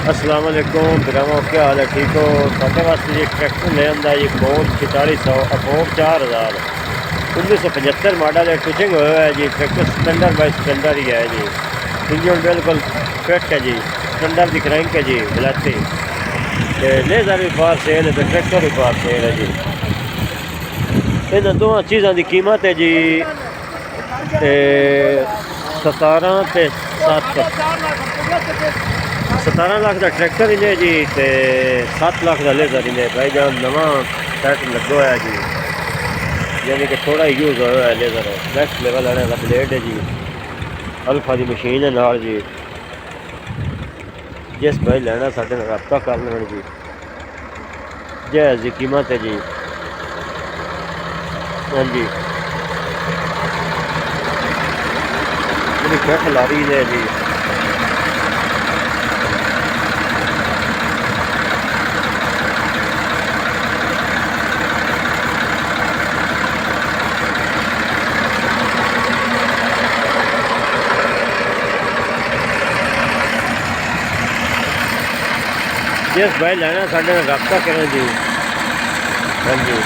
अस्सलाम वालेकुम भरावो, क्या हाल है? ठीक हो? साढ़े वास्ते जी ट्रैक्टर ले आंदा जी मोल 4600 अफोर 4000 1975 मॉडल है। टूचिंग हुआ है जी। ट्रैक्टर स्टैंडर्ड बाई स्टैंडर्ड ही है जी। इंजन बिल्कुल फिट है जी। स्टैंडर्ड की क्रैंक है जी बिलाती। लेज़र भी पार सेल है तो ट्रैक्टर भी पार सेल है जी। इन दोनों चीज़ों की कीमत है जी 17 ते 17 लाख का ट्रैक्टर ही ने जी। 7 लाख का लेज़र ही ने भाई जान नवा सैट लगो है जी। यानी कि थोड़ा ही यूज़ होया है लेज़र। नेक्स्ट लेवल आने का ब्लेड है जी। अल्फा की मशीन है नाल जी। जिस भाई लेना साढ़े नाल रब्ता कर लेना जी। जायज़ की कीमत है जी। हाँ जी, मेरी फिट ला रही है जी। जिस भाई लेना साढ़े नाल रब्ता करें जी। हाँ जी।